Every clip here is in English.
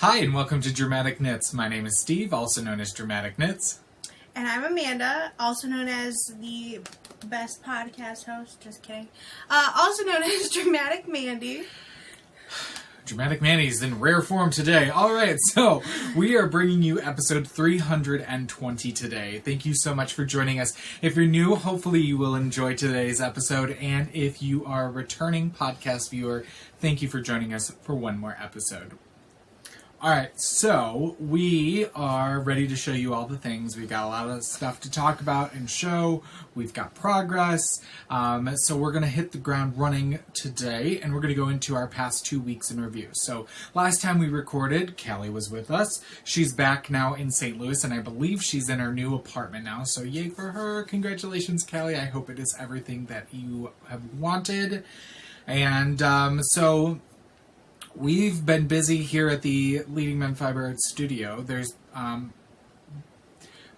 Hi, and welcome to Dramatic Knits. My name is Steve, also known as Dramatic Knits. And I'm Amanda, also known as the best podcast host. Just kidding. Also known as Dramatic Mandy. Dramatic Mandy's in rare form today. All right, so we are bringing you episode 320 today. Thank you so much for joining us. If you're new, hopefully you will enjoy today's episode. And if you are a returning podcast viewer, thank you for joining us for one more episode. All right, so we are ready to show you all the things. We've got a lot of stuff to talk about and show. We've got progress. So we're going to hit the ground running today, and we're going to go into our past 2 weeks in review. So last time we recorded, Callie was with us. She's back now in St. Louis, and I believe she's in her new apartment now. So yay for her. Congratulations, Callie. I hope it is everything that you have wanted. And so we've been busy here at the Leading Men Fiber Arts studio. There's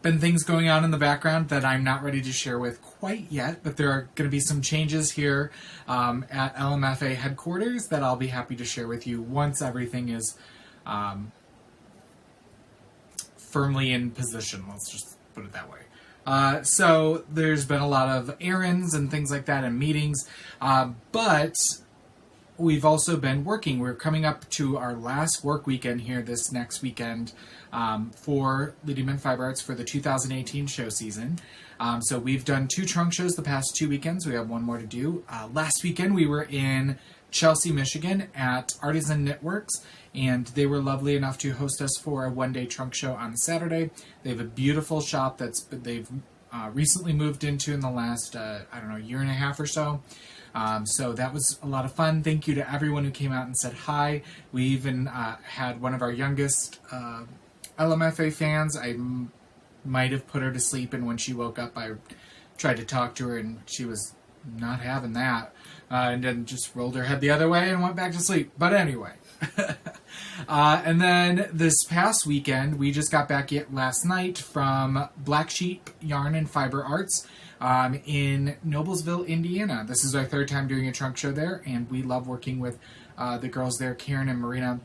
been things going on in the background that I'm not ready to share with quite yet, but there are going to be some changes here at LMFA headquarters that I'll be happy to share with you once everything is firmly in position. Let's just put it that way. So there's been a lot of errands and things like that and meetings, but we've also been working. We're coming up to our last work weekend here this next weekend for Leading Men Fiber Arts for the 2018 show season. So we've done 2 trunk shows the past 2 weekends. We have one more to do. Last weekend we were in Chelsea, Michigan at Artisan Knitworks, and they were lovely enough to host us for a one-day trunk show on Saturday. They have a beautiful shop they've recently moved into in the last, year and a half or so. So that was a lot of fun. Thank you to everyone who came out and said hi. We even had one of our youngest LMFA fans. I might have put her to sleep, and when she woke up, I tried to talk to her, and she was not having that. And then just rolled her head the other way and went back to sleep. But anyway. And then this past weekend, we just got back last night from Black Sheep Yarn and Fiber Arts in Noblesville, Indiana. This is our 3rd time doing a trunk show there, and we love working with the girls there, Karen and Marina,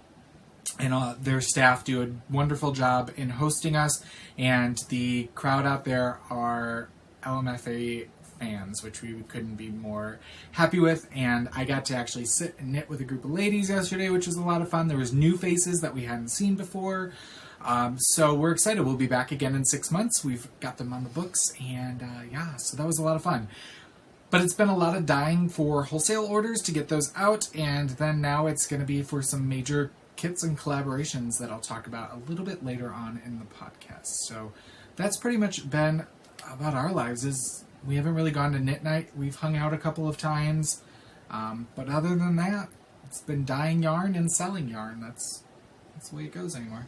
and their staff do a wonderful job in hosting us, and the crowd out there are LMFA fans, which we couldn't be more happy with. And I got to actually sit and knit with a group of ladies yesterday, which was a lot of fun. There was new faces that we hadn't seen before. So we're excited. We'll be back again in 6 months. We've got them on the books, and so that was a lot of fun. But it's been a lot of dying for wholesale orders to get those out, and then now it's going to be for some major kits and collaborations that I'll talk about a little bit later on in the podcast. So that's pretty much been about our lives. We haven't really gone to knit night. We've hung out a couple of times, but other than that, it's been dyeing yarn and selling yarn. That's the way it goes anymore.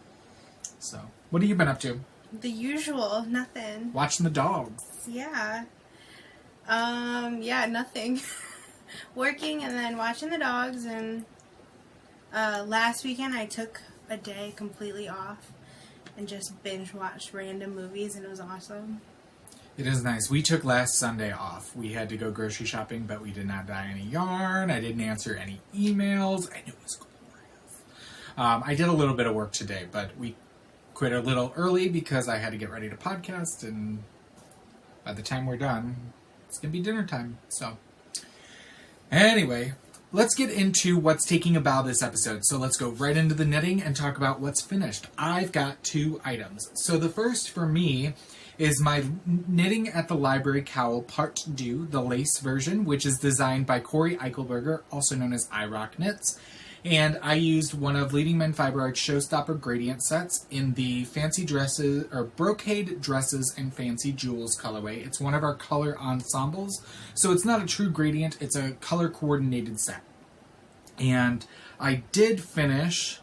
So, what have you been up to? The usual, nothing. Watching the dogs. Yeah. Nothing. Working and then watching the dogs, and last weekend I took a day completely off and just binge watched random movies, and it was awesome. It is nice. We took last Sunday off. We had to go grocery shopping, but we did not dye any yarn. I didn't answer any emails. I knew it was glorious. I did a little bit of work today, but we quit a little early because I had to get ready to podcast, and by the time we're done, it's going to be dinner time. So, anyway, let's get into what's taking a bow this episode. So let's go right into the knitting and talk about what's finished. I've got 2 items. So the first for me is my Knitting at the Library cowl part 2, the lace version, which is designed by Corey Eichelberger, also known as iRock Knits. And I used one of Leading Men Fiber Arts Showstopper gradient sets in the fancy dresses, or brocade dresses and fancy jewels colorway. It's one of our color ensembles, so it's not a true gradient, it's a color coordinated set. And I did finish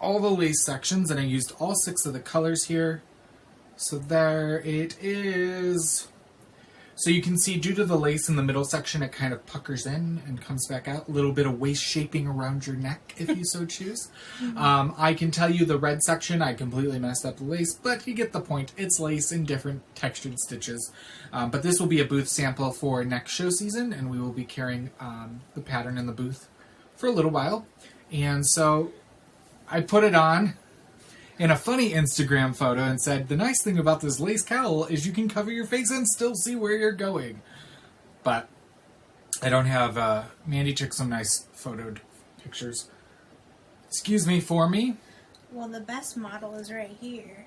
all the lace sections, and I used all 6 of the colors here. So there it is. So you can see, due to the lace in the middle section, it kind of puckers in and comes back out. A little bit of waist shaping around your neck, if you so choose. I can tell you the red section, I completely messed up the lace, but you get the point. It's lace in different textured stitches. But this will be a booth sample for next show season, and we will be carrying the pattern in the booth for a little while. And so I put it on in a funny Instagram photo and said, the nice thing about this lace cowl is you can cover your face and still see where you're going. But I don't have... Mandy took some nice photoed pictures. Excuse me for me. Well, the best model is right here.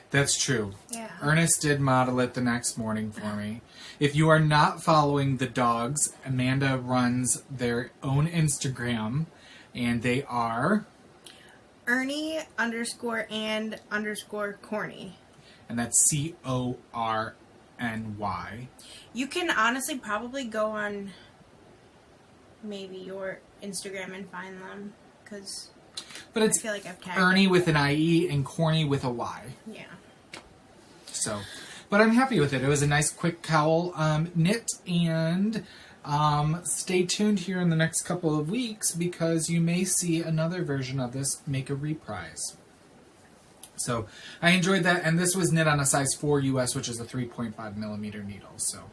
That's true. Yeah. Ernest did model it the next morning for me. If you are not following the dogs, Amanda runs their own Instagram, and they are... Ernie_and_Corny. And that's CORNY. You can honestly probably go on maybe your Instagram and find them, because But it's I feel like I've tagged Ernie them. with an IE and Corny with a Y. Yeah. So, but I'm happy with it. It was a nice quick cowl knit, and stay tuned here in the next couple of weeks because you may see another version of this make a reprise. So I enjoyed that, and this was knit on a size 4 US, which is a 3.5 millimeter needle. So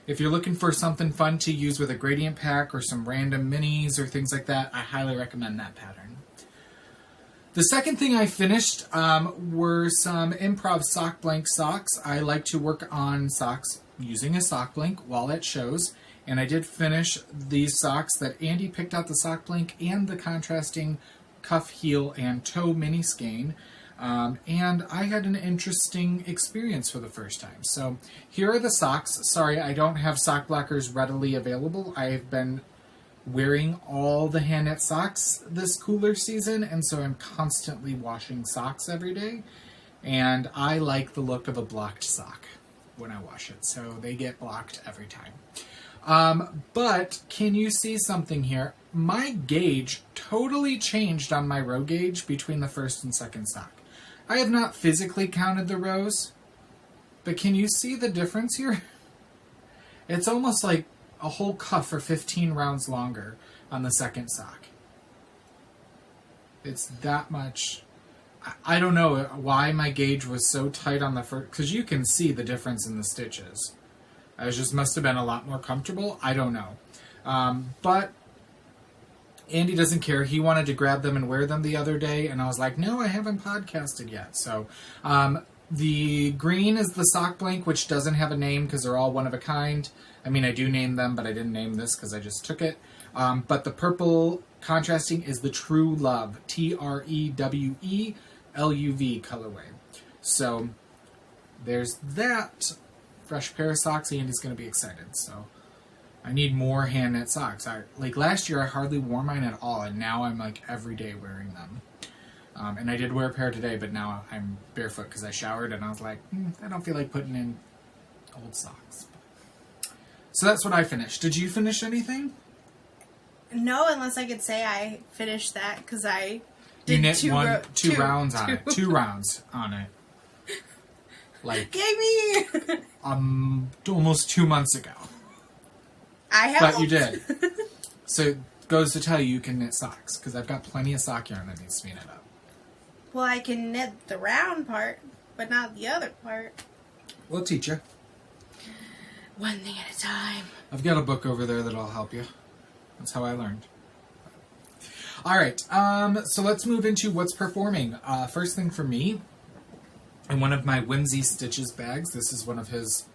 if you're looking for something fun to use with a gradient pack or some random minis or things like that, I highly recommend that pattern. The second thing I finished were some Improv sock blank socks. I like to work on socks using a sock blank while it shows. And I did finish these socks that Andy picked out the sock blank and the contrasting cuff, heel, and toe mini skein. And I had an interesting experience for the first time. So here are the socks. Sorry, I don't have sock blockers readily available. I've been wearing all the hand knit socks this cooler season, and so I'm constantly washing socks every day. And I like the look of a blocked sock when I wash it, so they get blocked every time. But can you see something here? My gauge totally changed on my row gauge between the first and second sock. I have not physically counted the rows, but can you see the difference here? It's almost like a whole cuff or 15 rounds longer on the second sock. It's that much. I don't know why my gauge was so tight on the first, because you can see the difference in the stitches. I just must have been a lot more comfortable. I don't know. But Andy doesn't care. He wanted to grab them and wear them the other day, and I was like, no, I haven't podcasted yet. So the green is the sock blank, which doesn't have a name because they're all one of a kind. I mean, I do name them, but I didn't name this because I just took it. But the purple contrasting is the True Love, TREWELUV colorway. So there's that fresh pair of socks. Andy's going to be excited. So I need more hand knit socks. Like last year, I hardly wore mine at all, and now I'm like every day wearing them. And I did wear a pair today, but now I'm barefoot because I showered, and I was like, I don't feel like putting in old socks. So that's what I finished. Did you finish anything? No, unless I could say I finished that because I did You knit two rounds on it. 2 rounds on it. Like Yay me! almost 2 months ago. I have. But you did. So it goes to tell you can knit socks because I've got plenty of sock yarn that needs to be knit up. Well, I can knit the round part, but not the other part. We'll teach you. One thing at a time. I've got a book over there that'll help you. That's how I learned. All right, so let's move into what's performing. First thing for me, in one of my Whimsy Stitches bags, this is one of his,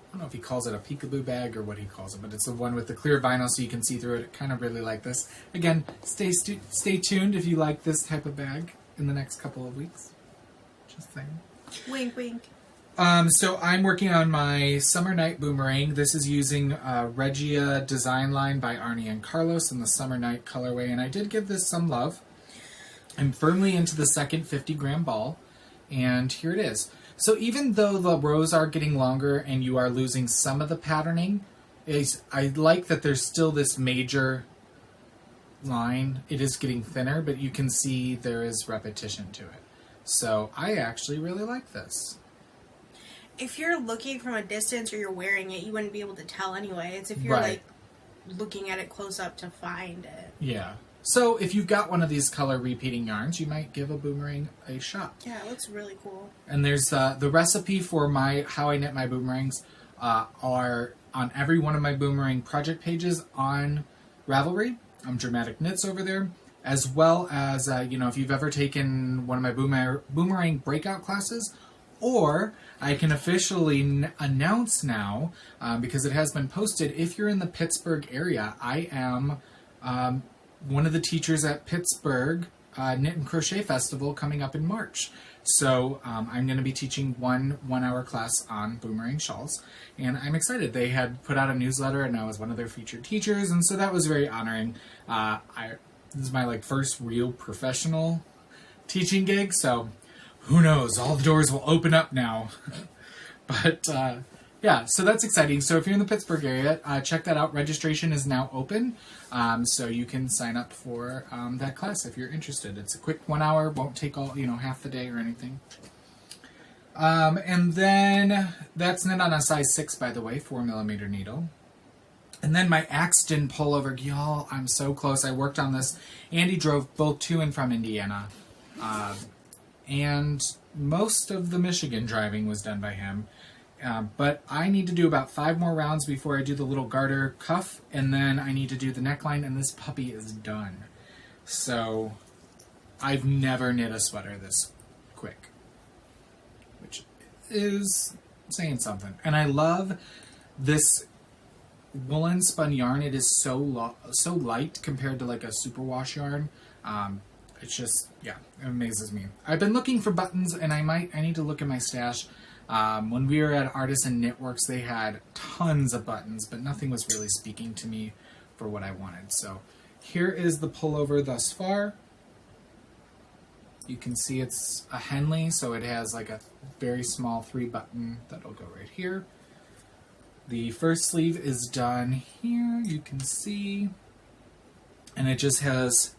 I don't know if he calls it a peekaboo bag or what he calls it, but it's the one with the clear vinyl so you can see through it. I kind of really like this. Again, stay tuned if you like this type of bag in the next couple of weeks. Just saying. Wink, wink. So I'm working on my Summer Night Boomerang. This is using Regia Design Line by Arnie and Carlos in the Summer Night colorway, and I did give this some love. I'm firmly into the second 50-gram ball, and here it is. So even though the rows are getting longer and you are losing some of the patterning, I like that there's still this major line. It is getting thinner, but you can see there is repetition to it. So I actually really like this. If you're looking from a distance or you're wearing it, you wouldn't be able to tell anyway. It's if you're Right. like looking at it close up to find it. Yeah. So if you've got one of these color repeating yarns, you might give a boomerang a shot. Yeah, it looks really cool. And there's the recipe for how I knit my boomerangs are on every one of my boomerang project pages on Ravelry. Dramatic Knits over there. as well as, if you've ever taken one of my boomerang breakout classes, or I can officially announce now, because it has been posted, if you're in the Pittsburgh area, I am one of the teachers at Pittsburgh Knit and Crochet Festival coming up in March. So I'm going to be teaching one-hour class on boomerang shawls, and I'm excited. They had put out a newsletter, and I was one of their featured teachers, and so that was very honoring. This is my first real professional teaching gig, so who knows? All the doors will open up now. But yeah, so that's exciting. So if you're in the Pittsburgh area, check that out. Registration is now open, so you can sign up for that class if you're interested. It's a quick 1 hour, won't take all half the day or anything. And then that's knit on a size 6, by the way, 4mm needle. And then my Axton pullover, y'all, I'm so close. I worked on this. Andy drove both to and from Indiana, and most of the Michigan driving was done by him. But I need to do about 5 more rounds before I do the little garter cuff, and then I need to do the neckline, and this puppy is done. So I've never knit a sweater this quick, which is saying something. And I love this woolen spun yarn. It is so light compared to a superwash yarn. It's just, yeah, it amazes me. I've been looking for buttons, and I need to look in my stash. When we were at Artisan Knitworks, they had tons of buttons, but nothing was really speaking to me for what I wanted. So here is the pullover thus far. You can see it's a Henley, so it has a very small 3-button that'll go right here. The first sleeve is done here, you can see, and it just has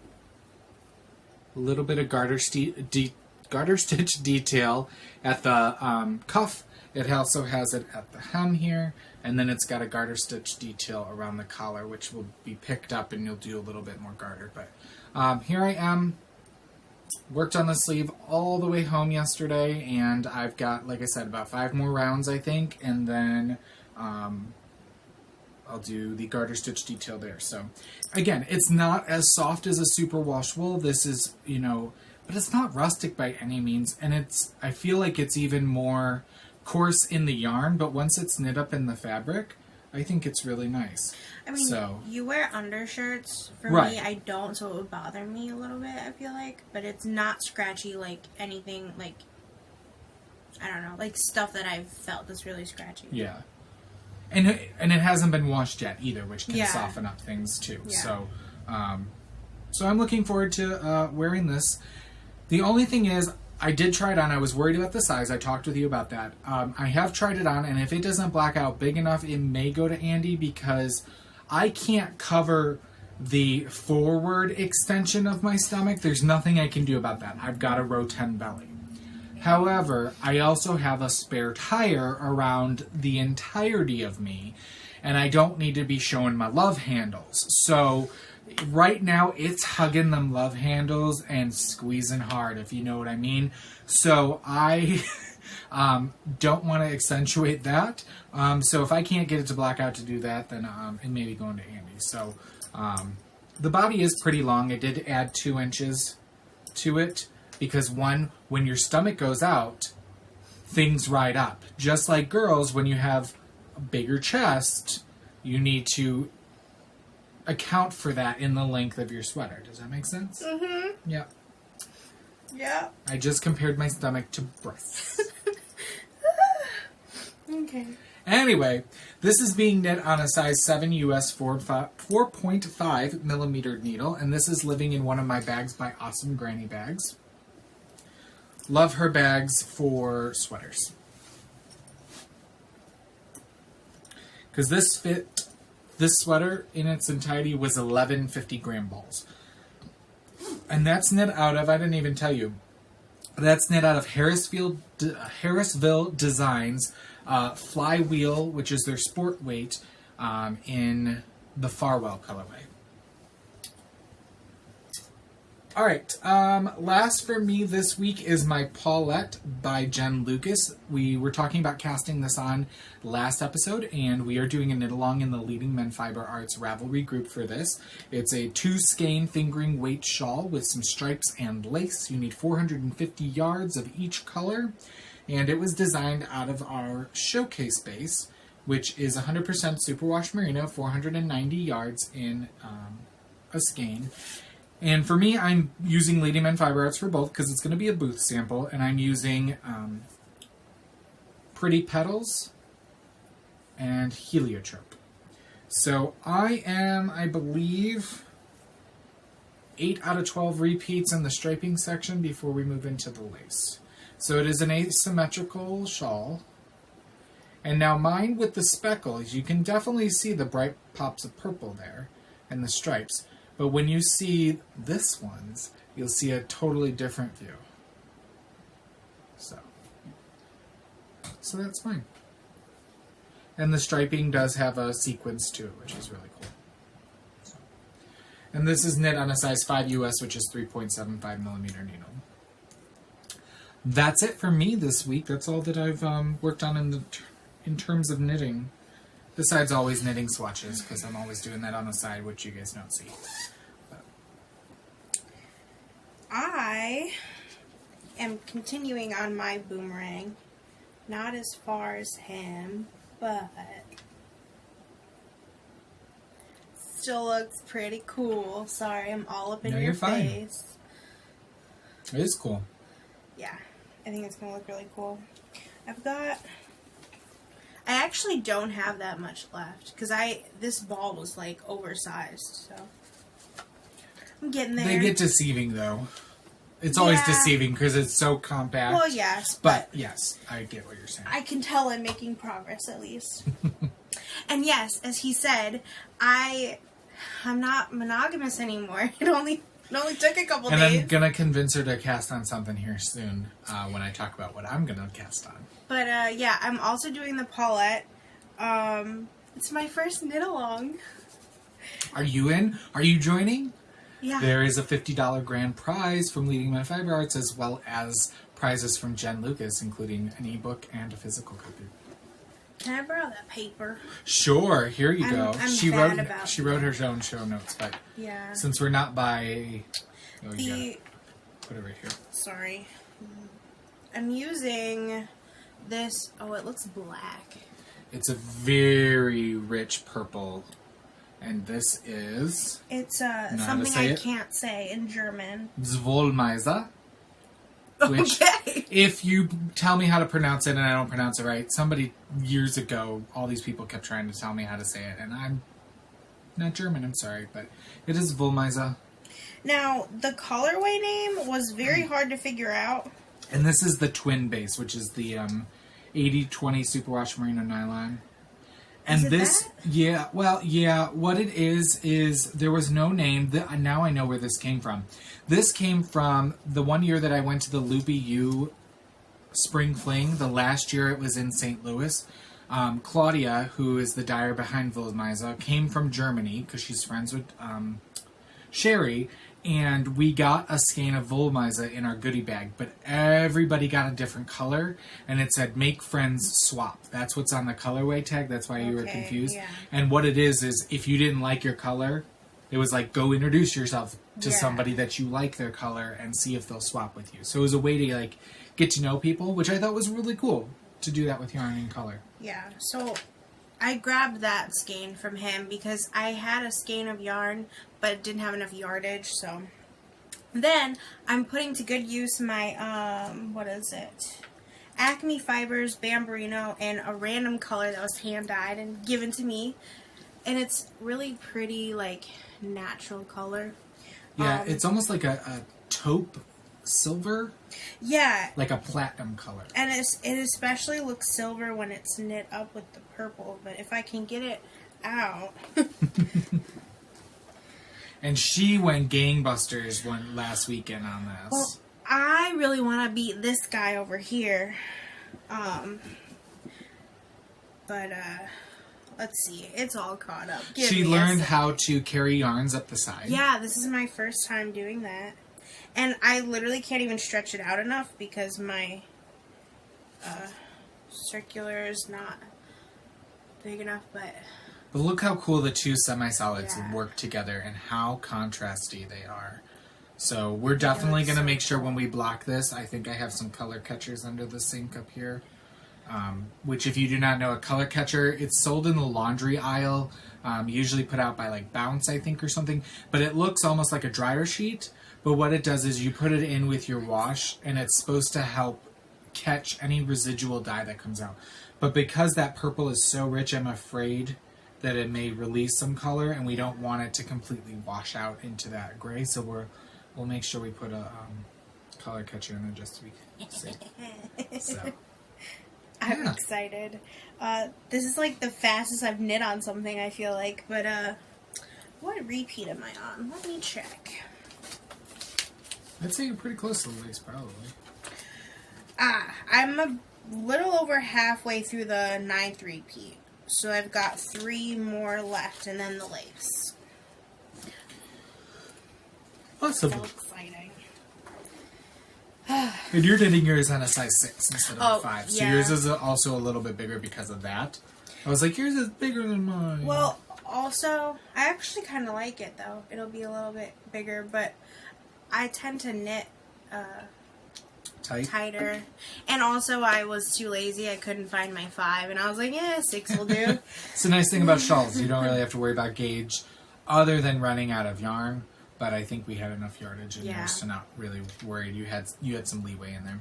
a little bit of garter stitch detail at the cuff. It also has it at the hem here, and then it's got a garter stitch detail around the collar, which will be picked up and you'll do a little bit more garter. But here I am, worked on the sleeve all the way home yesterday, and I've got, like I said, about 5 more rounds, I think, and then I'll do the garter stitch detail there. So again, it's not as soft as a superwash wool. This is, but it's not rustic by any means, and I feel like it's even more coarse in the yarn, but once it's knit up in the fabric, I think it's really nice. I mean, you wear undershirts. For right. me, I don't, so it would bother me a little bit, I feel like, but it's not scratchy like anything, I don't know, stuff that I've felt that's really scratchy. Yeah. And it hasn't been washed yet either, which can soften up things too. Yeah. So I'm looking forward to wearing this. The only thing is, I did try it on. I was worried about the size. I talked with you about that. I have tried it on, and if it doesn't black out big enough, it may go to Andy, because I can't cover the forward extension of my stomach. There's nothing I can do about that. I've got a row 10 belly. However, I also have a spare tire around the entirety of me, and I don't need to be showing my love handles. So right now, it's hugging them love handles and squeezing hard, if you know what I mean. So I don't want to accentuate that. So if I can't get it to black out to do that, then it may be going to Andy. So the body is pretty long. I did add 2 inches to it, because when your stomach goes out, things ride up. Just like girls, when you have a bigger chest, you need to account for that in the length of your sweater. Does that make sense? Mm-hmm. Yeah. Yeah. I just compared my stomach to breasts. Okay. Anyway, this is being knit on a size 7 US 4.5 millimeter needle, and this is living in one of my bags by Awesome Granny Bags. Love her bags for sweaters. Because this sweater in its entirety was 11 50-gram balls. And that's knit out of, I didn't even tell you, that's knit out of Harrisville Designs Flywheel, which is their sport weight, in the Farwell colorway. All right. Last for me this week is my Paulette by Jen Lucas. We were talking about casting this on last episode, and we are doing a knit along in the Leading Men Fiber Arts Ravelry group for this. It's a 2-skein fingering weight shawl with some stripes and lace. You need 450 yards of each color, and it was designed out of our showcase base, which is 100% superwash merino, 490 yards in a skein. And for me, I'm using Leading Men Fiber Arts for both because it's going to be a booth sample, and I'm using Pretty Petals and Heliotrope. So I am, I believe, 8 out of 12 repeats in the striping section before we move into the lace. So it is an asymmetrical shawl. And now mine with the speckles, you can definitely see the bright pops of purple there and the stripes. But when you see this one's, you'll see a totally different view. So that's mine. And the striping does have a sequence to it, which is really cool. So. And this is knit on a size 5 US, which is 3.75 millimeter needle. That's it for me this week. That's all that I've worked on in terms of knitting. Besides always knitting swatches, because I'm always doing that on the side, which you guys don't see. I am continuing on my boomerang. Not as far as him, but still looks pretty cool. Sorry, I'm all up in your face. It is cool. Yeah, I think it's going to look really cool. I actually don't have that much left because this ball was like oversized, so I'm getting there. They get deceiving though. It's always deceiving because it's so compact. Well, yes, but yes, I get what you're saying. I can tell I'm making progress at least. And yes, as he said, I'm not monogamous anymore. It only took a couple days. And I'm gonna convince her to cast on something here soon when I talk about what I'm gonna cast on. But yeah, I'm also doing the Paulette. It's my first knit along. Are you in? Are you joining? Yeah. There is a $50 grand prize from Leading Men Fiber Arts, as well as prizes from Jen Lucas, including an ebook and a physical copy. Can I borrow that paper? Sure. Here you go. She wrote her own show notes, but since we're not by, put it right here. Sorry, I'm using this. Oh, it looks black. It's a very rich purple. And this is... It's something I can't say in German. Zwollmeiser. Which, if you tell me how to pronounce it and I don't pronounce it right, somebody years ago, all these people kept trying to tell me how to say it. And I'm not German, I'm sorry, but it is Zwollmeiser. Now, the colorway name was very hard to figure out. And this is the twin base, which is the 80-20 superwash merino nylon. And this, what it is there was no name. Now I know where this came from. This came from the one year that I went to the Loopy U Spring Fling. The last year it was in St. Louis. Claudia, who is the dyer behind Zwollmeiser, came from Germany because she's friends with Sherry. And we got a skein of Zwollmeiser in our goodie bag, but everybody got a different color, and it said "Make Friends Swap." That's what's on the colorway tag. That's why you were confused. Yeah. And what it is if you didn't like your color, it was like go introduce yourself to somebody that you like their color and see if they'll swap with you. So it was a way to like get to know people, which I thought was really cool to do that with yarn and color. Yeah. So I grabbed that skein from him because I had a skein of yarn but didn't have enough yardage, so then I'm putting to good use my Acme Fibers Bamberino in a random color that was hand dyed and given to me, and it's really pretty, like natural color. Yeah, it's almost like a taupe silver. Yeah, like a platinum color. And it especially looks silver when it's knit up with the purple, but if I can get it out. And she went gangbusters last weekend on this. Well, I really want to beat this guy over here. But let's see. It's all caught up. She learned how to carry yarns up the side. Yeah, this is my first time doing that. And I literally can't even stretch it out enough because my circular is not big enough, but look how cool the two semi-solids Yeah. work together and how contrasty they are. So we're definitely going to so make sure when we block this, I think I have some color catchers under the sink up here. Which, if you do not know, a color catcher, it's sold in the laundry aisle, usually put out by like Bounce, I think, or something. But it looks almost like a dryer sheet. But what it does is you put it in with your wash, and it's supposed to help catch any residual dye that comes out. But because that purple is so rich, I'm afraid that it may release some color, and we don't want it to completely wash out into that gray. So we'll make sure we put a color catcher in there just to be safe. So. I'm Yeah. excited. This is like the fastest I've knit on something, I feel like. But what repeat am I on? Let me check. I'd say you're pretty close to the lace, probably. I'm a little over halfway through the 9th repeat. So I've got 3 more left, and then the lace. Awesome. So exciting. And you're knitting yours on a size 6 instead of Oh, a 5. So yeah. yours is also a little bit bigger because of that. I was like, yours is bigger than mine. Well, also, I actually kind of like it, though. It'll be a little bit bigger, but I tend to knit tight. tighter. And also, I was too lazy. I couldn't find my 5, and I was like, 6 will do. It's the nice thing about shawls. You don't really have to worry about gauge other than running out of yarn. But I think we had enough yardage in Yeah. yours to not really worried. You had some leeway in there.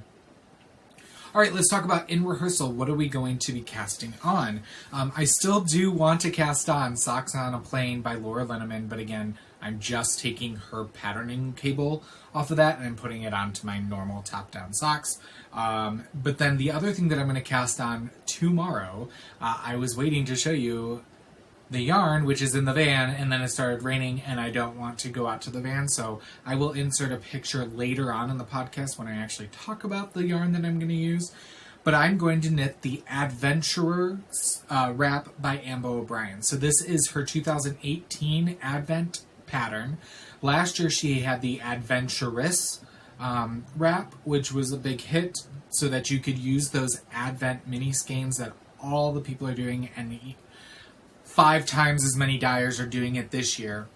All right, let's talk about in rehearsal. What are we going to be casting on? I still do want to cast on Socks on a Plane by Laura Linneman, but again, I'm just taking her patterning cable off of that and I'm putting it onto my normal top-down socks. But then the other thing that I'm going to cast on tomorrow, I was waiting to show you the yarn, which is in the van, and then it started raining, and I don't want to go out to the van, so I will insert a picture later on in the podcast when I actually talk about the yarn that I'm going to use. But I'm going to knit the Adventurer wrap by Ambo O'Brien. So this is her 2018 Advent pattern. Last year she had the Adventurous wrap, which was a big hit, so that you could use those Advent mini skeins that all the people are doing, and 5 times as many dyers are doing it this year.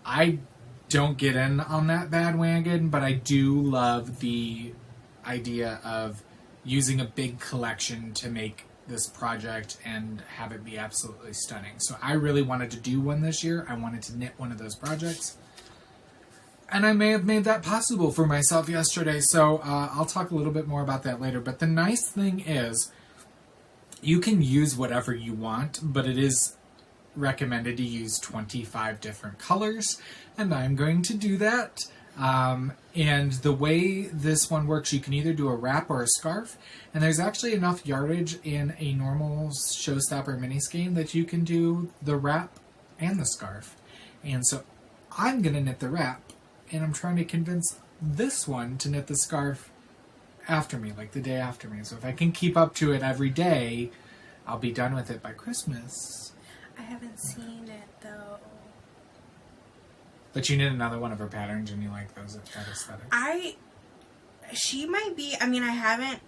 I don't get in on that bandwagon, but I do love the idea of using a big collection to make this project and have it be absolutely stunning. So I really wanted to do one this year. I wanted to knit one of those projects. And I may have made that possible for myself yesterday, so I'll talk a little bit more about that later. But the nice thing is, you can use whatever you want, but it is recommended to use 25 different colors, and I'm going to do that. And the way this one works, you can either do a wrap or a scarf, and there's actually enough yardage in a normal Showstopper mini skein that you can do the wrap and the scarf. And so I'm going to knit the wrap, and I'm trying to convince this one to knit the scarf after me, like the day after me. So if I can keep up to it every day, I'll be done with it by Christmas. I haven't seen it, though. But you knit another one of her patterns and you like those, that aesthetic. She might be, I mean, I haven't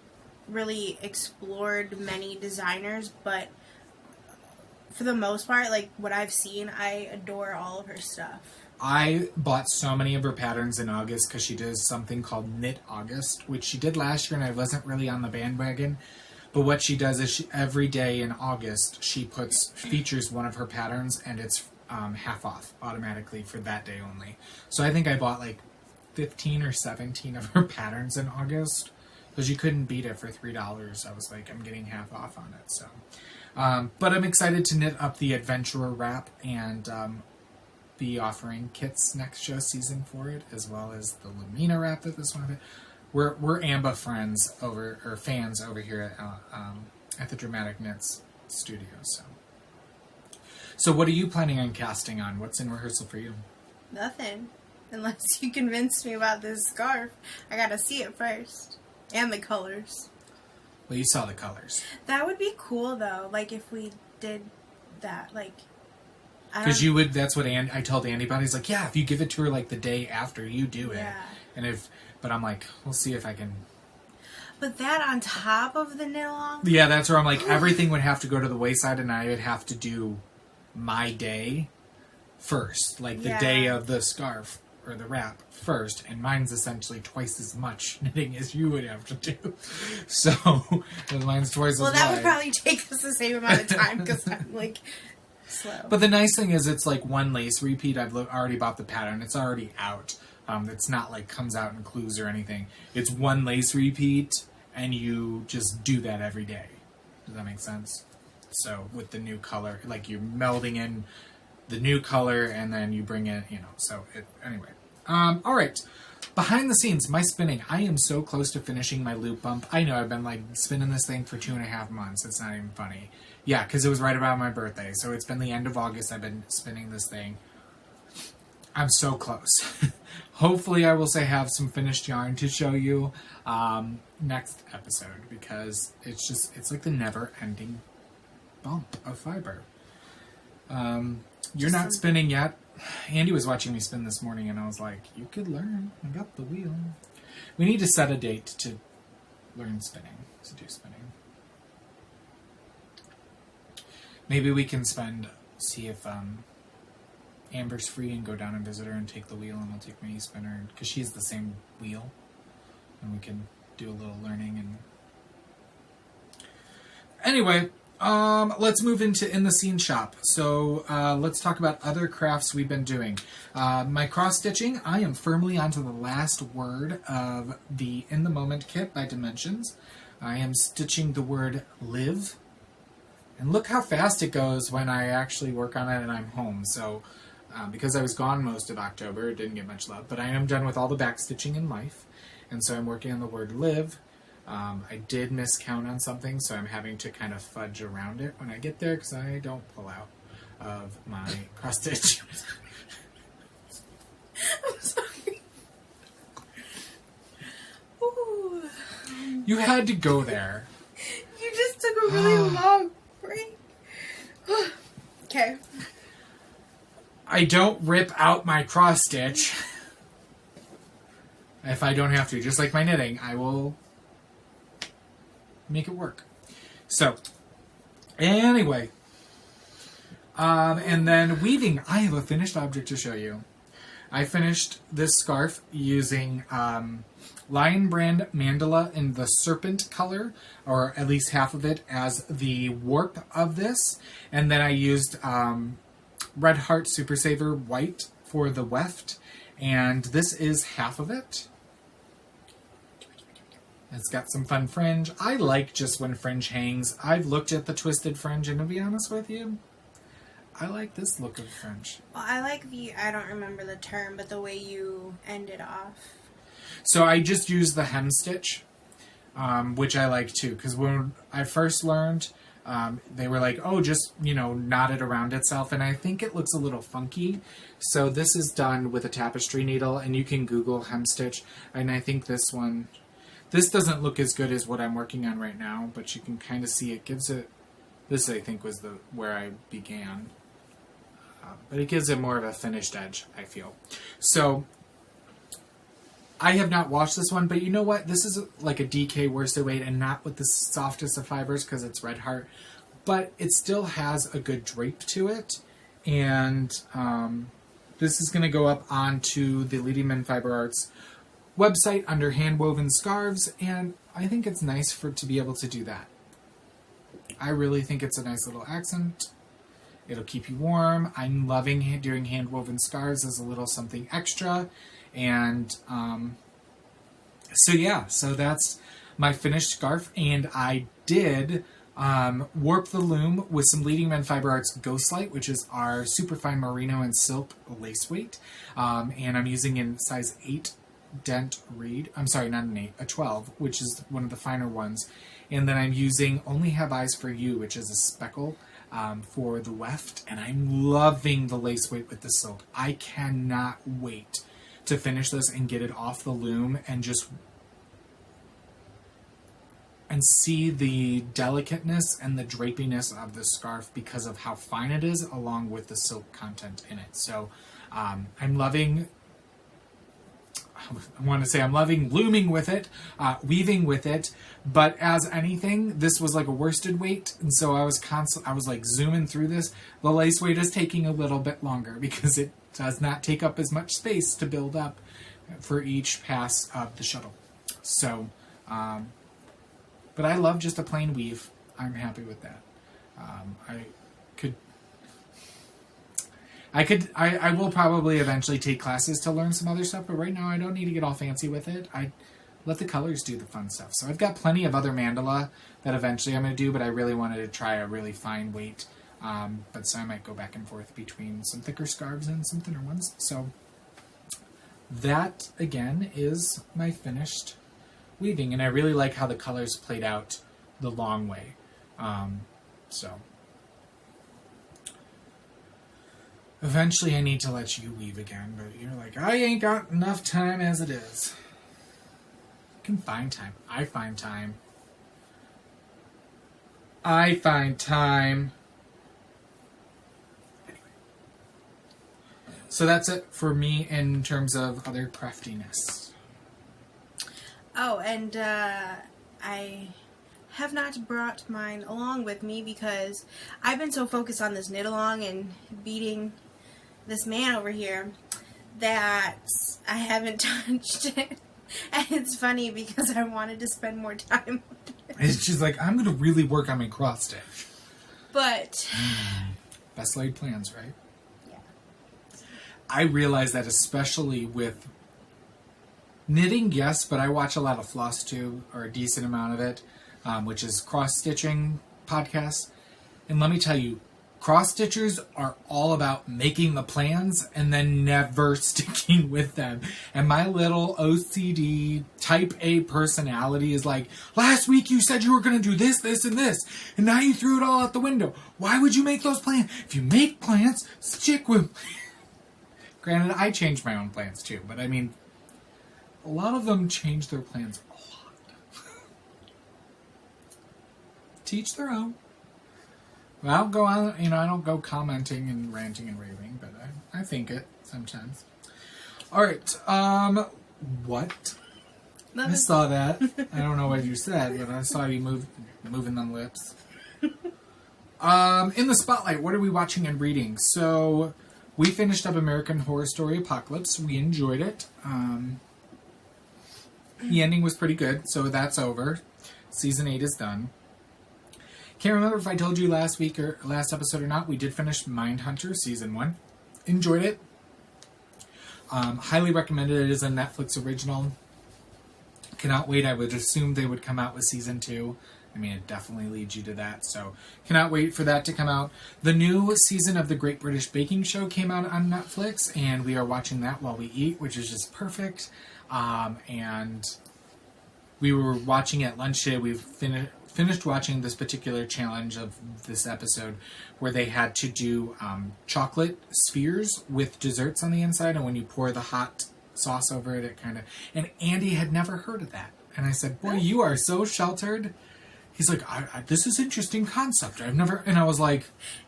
really explored many designers, but for the most part, like, what I've seen, I adore all of her stuff. I bought so many of her patterns in August because she does something called Knit August, which she did last year and I wasn't really on the bandwagon. But what she does is every day in August, she features one of her patterns and it's half off automatically for that day only. So I think I bought like 15 or 17 of her patterns in August because you couldn't beat it for $3. I was like, I'm getting half off on it. So, but I'm excited to knit up the Adventurer wrap and be offering kits next show season for it, as well as the Lumina wrap that this one. We're AMBA fans over here at the Dramatic Knits studio. So what are you planning on casting on? What's in rehearsal for you? Nothing. Unless you convince me about this scarf. I gotta see it first. And the colors. Well, you saw the colors. That would be cool, though. Like, if we did that. Like, Because you would, that's what I told Andy about. He's like, yeah, if you give it to her like the day after you do it, Yeah. But I'm like, we'll see if I can. But that on top of the knit along? Yeah, that's where I'm like, everything would have to go to the wayside, and I would have to do my day first, like the day of the scarf or the wrap first, and mine's essentially twice as much knitting as you would have to do. So, and mine's twice as Well, that wide. would probably take us the same amount of time because I'm like slow. But the nice thing is it's like one lace repeat. I've already bought the pattern. It's already out. It's not like comes out in clues or anything. It's one lace repeat, and you just do that every day. Does that make sense? So with the new color, like you're melding in the new color, and then you bring in, anyway. All right. Behind the scenes, my spinning. I am so close to finishing my loop bump. I know I've been like spinning this thing for 2.5 months. It's not even funny. Yeah, because it was right about my birthday. So it's been the end of August. I've been spinning this thing. I'm so close. Hopefully I will have some finished yarn to show you next episode, because it's like the never-ending bump of fiber. You're not spinning yet. Andy was watching me spin this morning, and I was like, you could learn. I got the wheel. We need to set a date to learn spinning, to do spinning. Maybe we can see if Amber's free and go down and visit her and take the wheel, and I'll take my e-spinner, because she's the same wheel, and we can do a little learning. And anyway, let's move into In the Scene shop. So let's talk about other crafts we've been doing. My cross stitching, I am firmly onto the last word of the In the Moment kit by Dimensions. I am stitching the word live, and look how fast it goes when I actually work on it and I'm home. So because I was gone most of October, it didn't get much love, but I am done with all the back stitching in life, and so I'm working on the word live. I did miscount on something, so I'm having to kind of fudge around it when I get there, because I don't pull out of my cross stitch. I'm sorry. Ooh. You had to go there. You just took a really long break. Okay. I don't rip out my cross stitch if I don't have to. Just like my knitting, I will make it work. So, anyway. And then weaving. I have a finished object to show you. I finished this scarf using Lion Brand Mandala in the serpent color, or at least half of it, as the warp of this. And then I used Red Heart Super Saver White for the weft. And this is half of it. It's got some fun fringe. I like just when fringe hangs. I've looked at the twisted fringe, and to be honest with you, I like this look of fringe. Well, I like I don't remember the term, but the way you end it off. So I just use the hem stitch, which I like too, because when I first learned, they were like, oh, just, knot it around itself, and I think it looks a little funky. So this is done with a tapestry needle, and you can Google hem stitch, and I think this doesn't look as good as what I'm working on right now, but you can kind of see it gives it, this I think was where I began, but it gives it more of a finished edge, I feel. So I have not washed this one, but you know what? This is like a DK worsted weight and not with the softest of fibers because it's Red Heart, but it still has a good drape to it, and this is going to go up onto the Leading Men Fiber Arts website under handwoven scarves, and I think it's nice to be able to do that. I really think it's a nice little accent. It'll keep you warm. I'm loving doing handwoven scarves as a little something extra, and so that's my finished scarf, and I did warp the loom with some Leading Men Fiber Arts Ghostlight, which is our superfine merino and silk lace weight, and I'm using in size 8 dent reed. I'm sorry, not an 8, a 12, which is one of the finer ones. And then I'm using Only Have Eyes for You, which is a speckle for the weft. And I'm loving the lace weight with the silk. I cannot wait to finish this and get it off the loom and see the delicateness and the drapiness of the scarf because of how fine it is, along with the silk content in it. So I'm loving I want to say I'm loving looming with it, weaving with it, but as anything, this was like a worsted weight, and so I was like zooming through this. The lace weight is taking a little bit longer because it does not take up as much space to build up for each pass of the shuttle. So, but I love just a plain weave. I'm happy with that. I will probably eventually take classes to learn some other stuff, but right now I don't need to get all fancy with it. I let the colors do the fun stuff. So I've got plenty of other mandala that eventually I'm going to do, but I really wanted to try a really fine weight. But so I might go back and forth between some thicker scarves and some thinner ones. So that, again, is my finished weaving. And I really like how the colors played out the long way. So eventually I need to let you weave again, but you're like, I ain't got enough time as it is. You can find time. I find time. Anyway. So that's it for me in terms of other craftiness. Oh, and I have not brought mine along with me because I've been so focused on this knit along and beating this man over here that I haven't touched it. And it's funny because I wanted to spend more time with it. And she's like, I'm going to really work on my cross stitch. But Best laid plans, right? yeah. I realize that especially with knitting, yes, but I watch a lot of Floss too, or a decent amount of it, which is cross-stitching podcasts. And let me tell you, cross-stitchers are all about making the plans and then never sticking with them. And my little OCD type A personality is like, last week you said you were going to do this, this, and this, and now you threw it all out the window. Why would you make those plans? If you make plans, stick with them. Granted, I change my own plans too, but I mean, a lot of them change their plans a lot. Teach their own. Well, I don't go on, I don't go commenting and ranting and raving, but I think it sometimes. All right, what? I saw that. I don't know what you said, but I saw you moving them lips. In the spotlight, what are we watching and reading? So, we finished up American Horror Story Apocalypse. We enjoyed it. The ending was pretty good, so that's over. Season 8 is done. Can't remember if I told you last week or last episode or not. We did finish Mindhunter Season 1. Enjoyed it. Highly recommended. It is a Netflix original. Cannot wait. I would assume they would come out with Season 2. I mean, it definitely leads you to that. So, cannot wait for that to come out. The new season of The Great British Baking Show came out on Netflix, and we are watching that while we eat, which is just perfect. And we were watching at lunch today. We've finished watching this particular challenge of this episode where they had to do chocolate spheres with desserts on the inside, and when you pour the hot sauce over it, it kind of... And Andy had never heard of that. And I said, boy, you are so sheltered. He's like, this is an interesting concept. I've never... And I was like,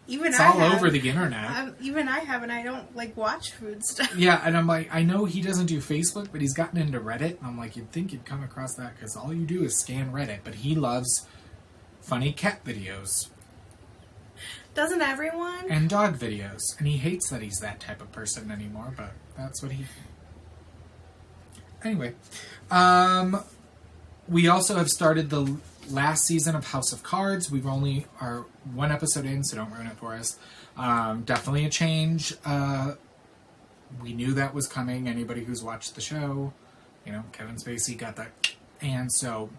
it's all over the internet. Even I have, and I don't, watch food stuff. Yeah, and I'm like, I know he doesn't do Facebook, but he's gotten into Reddit. And I'm like, you'd think you'd come across that because all you do is scan Reddit. But he loves funny cat videos. Doesn't everyone? And dog videos. And he hates that he's that type of person anymore, but that's what he... Anyway. We also have started the last season of House of Cards. We've only are one episode in, so don't ruin it for us. Definitely a change. We knew that was coming. Anybody who's watched the show, Kevin Spacey got that. And so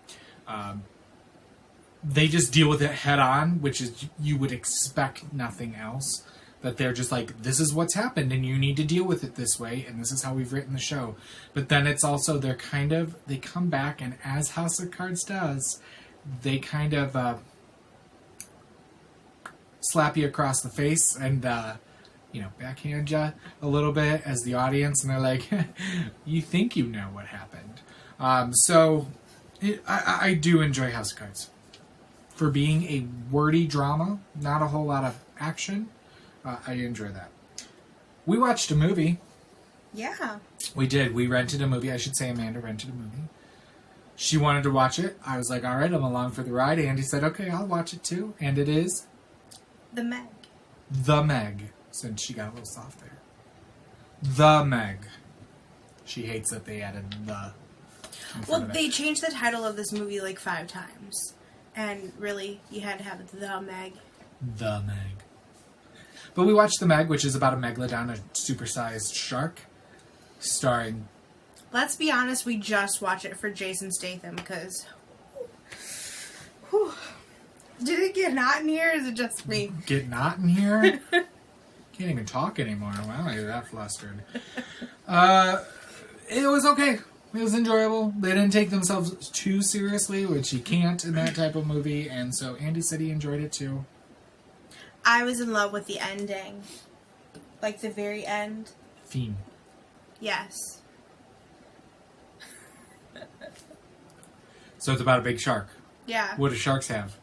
they just deal with it head on, which is you would expect nothing else. That they're just like, this is what's happened and you need to deal with it this way, and this is how we've written the show. But then it's also, they come back, and as House of Cards does, they kind of slap you across the face and, backhand you a little bit as the audience, and they're like, you think you know what happened. I do enjoy House of Cards. For being a wordy drama, not a whole lot of action, I enjoy that. We watched a movie. Yeah. We did. We rented a movie. I should say Amanda rented a movie. She wanted to watch it. I was like, all right, I'm along for the ride. Andy said, okay, I'll watch it too. And it is The Meg. The Meg, since she got a little soft there. The Meg. She hates that they added the. Well, they changed the title of this movie like 5 times. And really, you had to have The Meg. The Meg. But we watched The Meg, which is about a megalodon, a supersized shark, starring... Let's be honest, we just watched it for Jason Statham, because... Did it get hot in here, or is it just me? Get not in here? Can't even talk anymore. Wow, you're that flustered. It was okay. It was enjoyable. They didn't take themselves too seriously, which you can't in that type of movie, and so Andy said he enjoyed it too. I was in love with the ending. Like the very end. Theme. Yes. So it's about a big shark. Yeah. What do sharks have?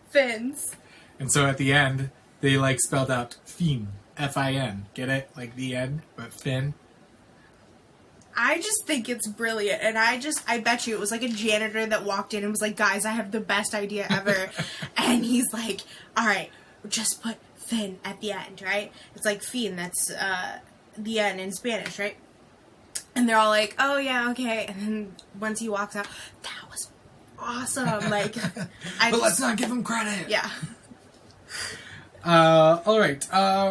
Fins. And so at the end, they like spelled out fin. F-I-N. Get it? Like the end, but fin. I just think it's brilliant. And I bet you it was like a janitor that walked in and was like, guys, I have the best idea ever. And he's like, all right, just put fin at the end, right? It's like fin, that's the end in Spanish, right? And they're all like, oh yeah, okay. And then once he walks out, that was awesome. Like, let's not give him credit. Yeah. All right.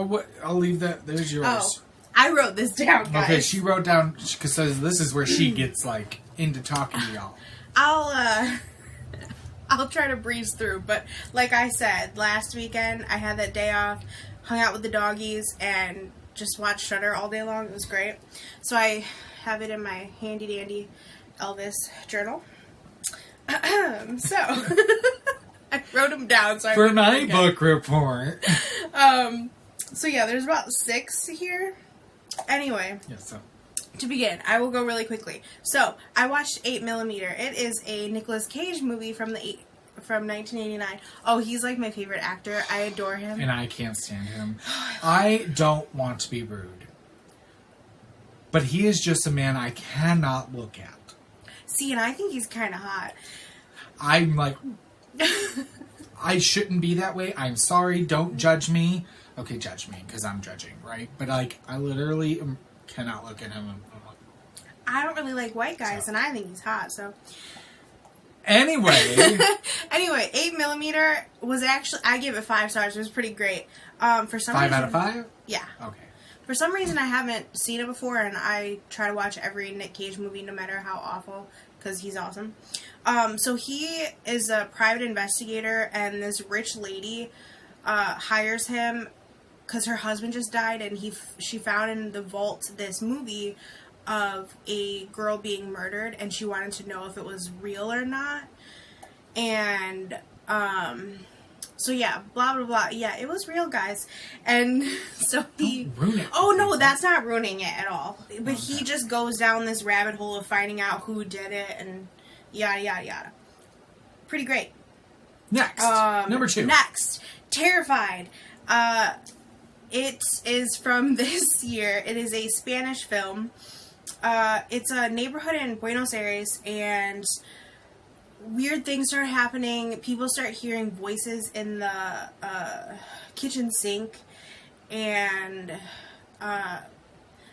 What? I'll leave that. There's yours. Oh, I wrote this down, guys. Okay, she wrote down because this is where she gets like into talking to y'all. I'll try to breeze through, but like I said, last weekend I had that day off, hung out with the doggies, and just watched Shudder all day long. It was great. So I have it in my handy dandy Elvis journal. So I wrote them down. So For my book report. So yeah, there's about 6 here. Anyway. Yes. So. To begin, I will go really quickly. So, I watched 8mm. It is a Nicolas Cage movie from 1989. Oh, he's like my favorite actor. I adore him. And I can't stand him. I don't want to be rude. But he is just a man I cannot look at. See, and I think he's kind of hot. I'm like, I shouldn't be that way. I'm sorry. Don't judge me. Okay, judge me, because I'm judging, right? But, like, I literally cannot look at him. I don't really like white guys, and I think he's hot, so... Anyway. Anyway, 8mm was actually... I gave it 5 stars. It was pretty great. For some 5 reason, out of 5? Yeah. Okay. For some reason, I haven't seen it before, and I try to watch every Nick Cage movie, no matter how awful, because he's awesome. So he is a private investigator, and this rich lady hires him because her husband just died, and she found in the vault this movie of a girl being murdered, and she wanted to know if it was real or not. And so yeah, blah blah blah. Yeah, it was real, guys. And so Don't ruin it. oh no, that's not ruining it at all. But he just goes down this rabbit hole of finding out who did it and yada yada yada. Pretty great. Next, number 2. Next, Terrified. It is from this year. It is a Spanish film. It's a neighborhood in Buenos Aires, and weird things start happening. People start hearing voices in the kitchen sink, and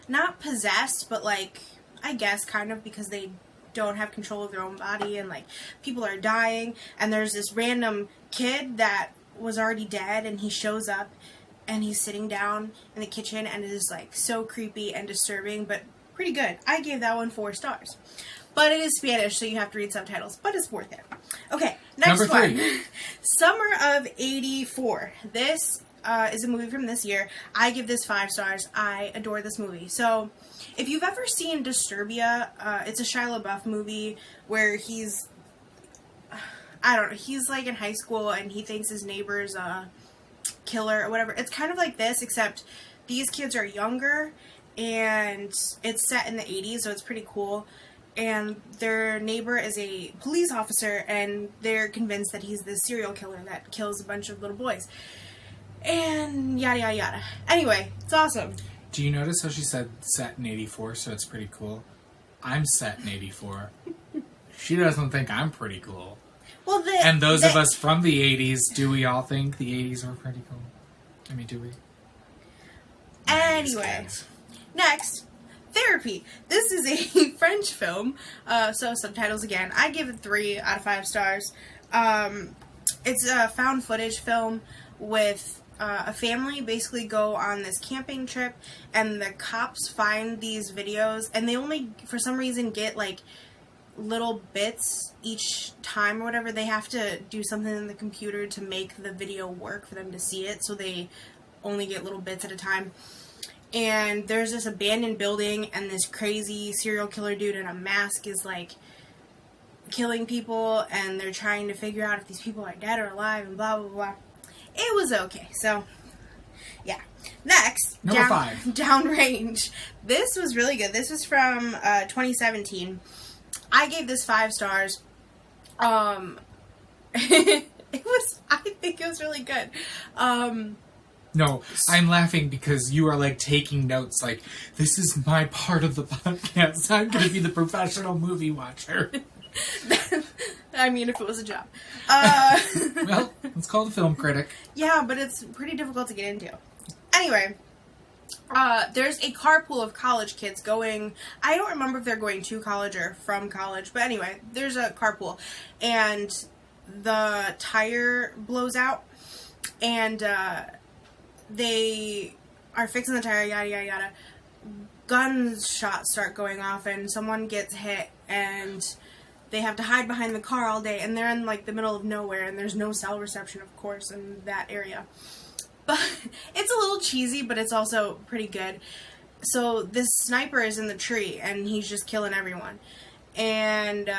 not possessed, but like, I guess kind of, because they don't have control of their own body, and like, people are dying, and there's this random kid that was already dead, and he shows up, and he's sitting down in the kitchen, and it is like so creepy and disturbing, but pretty good. I gave that one 4 stars. But it is Spanish, so you have to read subtitles, but it's worth it. Okay, next Number 3. one. Summer of '84. This is a movie from this year. I give this 5 stars. I adore this movie. So, if you've ever seen Disturbia, it's a Shia LaBeouf movie where he's, I don't know, he's like in high school and he thinks his neighbor's a killer or whatever. It's kind of like this, except these kids are younger, and it's set in the 80s, so it's pretty cool. And their neighbor is a police officer, and they're convinced that he's this serial killer that kills a bunch of little boys. And yada yada yada. Anyway, it's awesome. Do you notice how she said set in 84, so it's pretty cool? I'm set in 84. She doesn't think I'm pretty cool. Well, and those of us from the 80s, do we all think the 80s were pretty cool? I mean, do we? Anyway, next, Therapy. This is a French film, so subtitles again. I give it 3 out of 5 stars. It's a found footage film with a family basically go on this camping trip, and the cops find these videos, and they only, for some reason, get like little bits each time or whatever. They have to do something in the computer to make the video work for them to see it, so they only get little bits at a time. And there's this abandoned building, and this crazy serial killer dude in a mask is like killing people, and they're trying to figure out if these people are dead or alive, and blah blah blah. It was okay. So, yeah. Next, Number 5. Downrange. This was really good. This was from 2017. I gave this 5 stars. I think it was really good. No, I'm laughing because you are like taking notes like, this is my part of the podcast. I'm going to be the professional movie watcher. I mean, if it was a job. Well, let's call the film critic. Yeah, but it's pretty difficult to get into. Anyway, there's a carpool of college kids going, I don't remember if they're going to college or from college, but anyway, there's a carpool, and the tire blows out, and they are fixing the tire, yada yada yada. Gunshots start going off, and someone gets hit, and they have to hide behind the car all day, and they're in like the middle of nowhere, and there's no cell reception, of course, in that area. But it's a little cheesy, but it's also pretty good. So this sniper is in the tree, and he's just killing everyone. And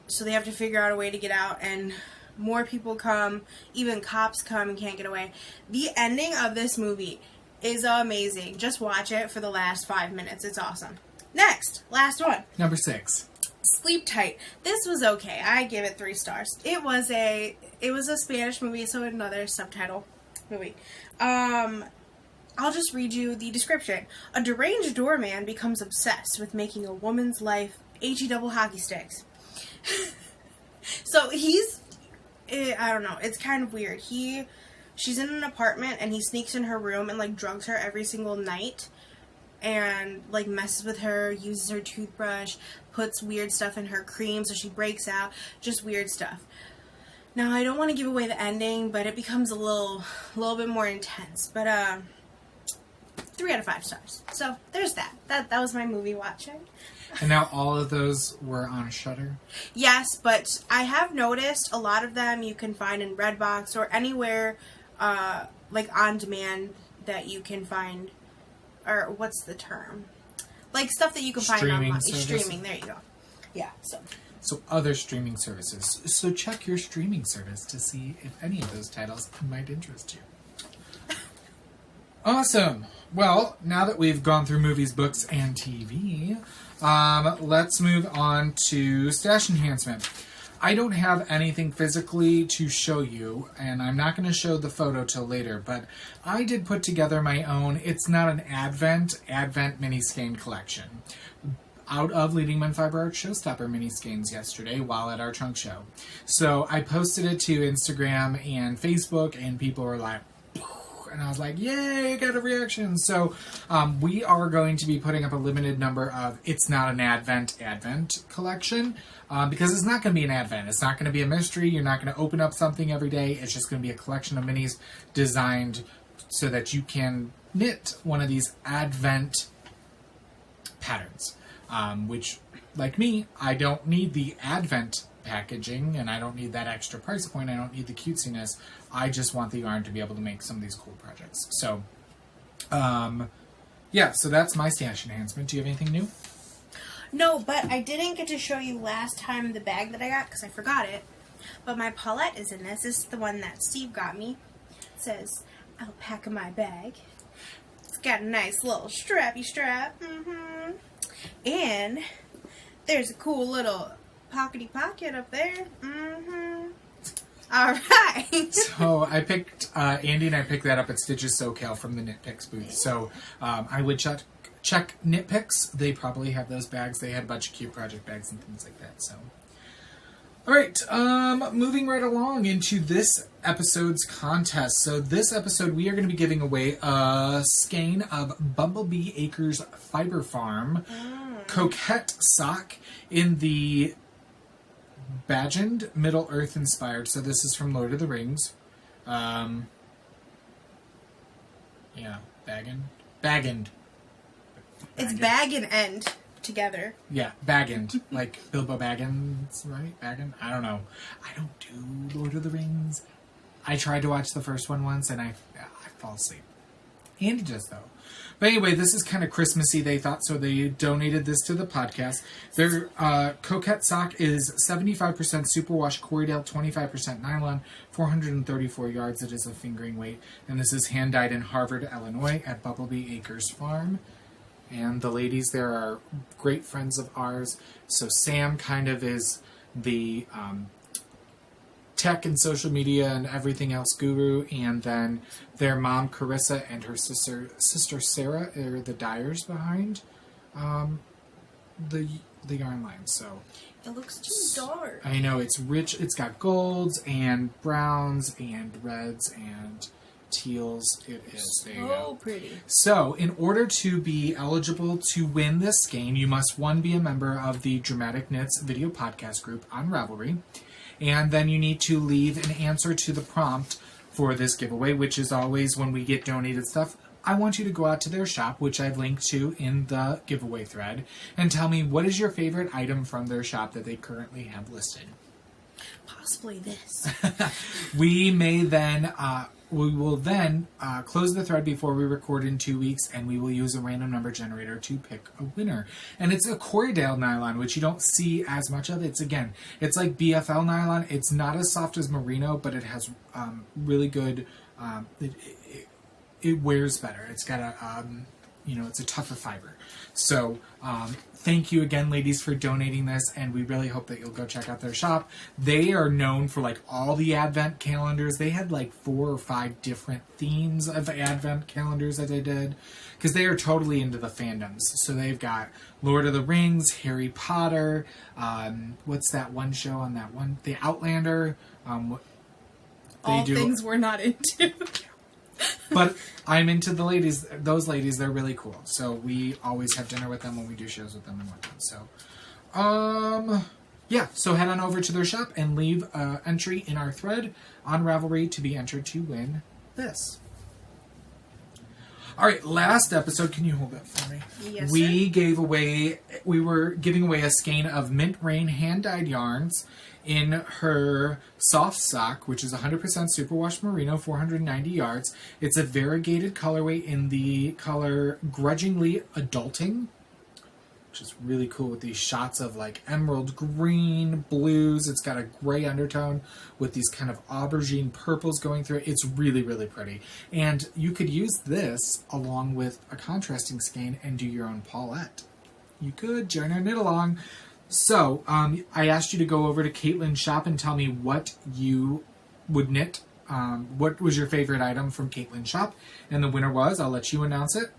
so they have to figure out a way to get out, and more people come, even cops come and can't get away. The ending of this movie is amazing. Just watch it for the last 5 minutes. It's awesome. Next, last one. Number 6. Sleep Tight. This was okay. I give it 3 stars. It was a Spanish movie, so another subtitle movie. I'll just read you the description. A deranged doorman becomes obsessed with making a woman's life HE double hockey sticks. So I don't know, it's kind of weird. She's in an apartment, and he sneaks in her room and like drugs her every single night, and like messes with her, uses her toothbrush, puts weird stuff in her cream so she breaks out, just weird stuff. Now, I don't want to give away the ending, but it becomes a little bit more intense. But 3 out of 5 stars. So there's that. That was my movie watching. And now all of those were on Shudder? Yes, but I have noticed a lot of them you can find in Redbox or anywhere like on demand that you can find, or what's the term? Like stuff that you can find online. Streaming, there you go. Yeah, so other streaming services. So check your streaming service to see if any of those titles might interest you. Awesome. Well, now that we've gone through movies, books, and TV, let's move on to stash enhancement. I don't have anything physically to show you, and I'm not going to show the photo till later, but I did put together my own, it's not an Advent mini skein collection out of Leading Men Fiber Art Showstopper mini skeins yesterday while at our trunk show. So I posted it to Instagram and Facebook, and people were like, and I was like, yay, I got a reaction. So we are going to be putting up a limited number of It's Not an Advent collection because it's not going to be an Advent. It's not going to be a mystery. You're not going to open up something every day. It's just going to be a collection of minis designed so that you can knit one of these Advent patterns, which, like me, I don't need the Advent packaging, and I don't need that extra price point. I don't need the cutesiness. I just want the yarn to be able to make some of these cool projects. So, yeah, so that's my stash enhancement. Do you have anything new? No, but I didn't get to show you last time the bag that I got because I forgot it. But my Paulette is in this. This is the one that Steve got me. It says, Alpaca My Bag. It's got a nice little strappy strap. And there's a cool little pockety pocket up there. All right. So I picked, Andy and I picked that up at Stitches SoCal from the Knitpicks booth. So I would check Knitpicks. They probably have those bags. They had a bunch of cute project bags and things like that. So, all right, moving right along into this episode's contest. So this episode, we are going to be giving away a skein of Bumblebee Acres Fiber Farm Coquette sock in the Bagend Middle Earth inspired. So this is from Lord of the Rings. Yeah, Bagend. It's bag and end together. Yeah, Bagend. Like Bilbo Baggins, right? Bagend? I don't know. I don't do Lord of the Rings. I tried to watch the first one once and I fall asleep. Andy does, though. But anyway, this is kind of Christmassy, they thought, so they donated this to the podcast. Their Coquette sock is 75% superwash Corriedale, 25% nylon, 434 yards. It is a fingering weight. And this is hand-dyed in Harvard, Illinois at Bumblebee Acres Farm. And the ladies there are great friends of ours. So Sam kind of is the tech and social media and everything else guru, and then their mom Carissa and her sister Sarah are the dyers behind the yarn line. So it looks too dark. I know, it's rich. It's got golds and browns and reds and teals. It is there you go. So pretty. So, in order to be eligible to win this skein, you must, one, be a member of the Dramatic Knits video podcast group on Ravelry. And then you need to leave an answer to the prompt for this giveaway, which is always when we get donated stuff. I want you to go out to their shop, which I've linked to in the giveaway thread, and tell me what is your favorite item from their shop that they currently have listed. Possibly this. We will then close the thread before we record in 2 weeks, and we will use a random number generator to pick a winner. And it's a Corriedale nylon, which you don't see as much of. It's like BFL nylon. It's not as soft as merino, but it has really good. It wears better. It's got it's a tougher fiber. So thank you again, ladies, for donating this, and we really hope that you'll go check out their shop. They are known for like all the advent calendars. They had like 4 or 5 different themes of advent calendars that they did, because they are totally into the fandoms. So they've got Lord of the Rings, Harry Potter, what's that one show on that one? The Outlander. All things we're not into. But I'm into the ladies. Those ladies, they're really cool. So we always have dinner with them when we do shows with them and whatnot. So, So head on over to their shop and leave an entry in our thread on Ravelry to be entered to win this. All right, last episode. Can you hold that for me? Yes, we were giving away a skein of Mint Rain hand-dyed yarns in her soft sock, which is 100% superwash merino, 490 yards. It's a variegated colorway in the color Grudgingly Adulting, which is really cool with these shots of like emerald green, blues. It's got a gray undertone with these kind of aubergine purples going through it. It's really, really pretty. And you could use this along with a contrasting skein and do your own Paulette. You could join our knit along. So, I asked you to go over to Caitlin's shop and tell me what you would knit. What was your favorite item from Caitlin's shop? And the winner was, I'll let you announce it.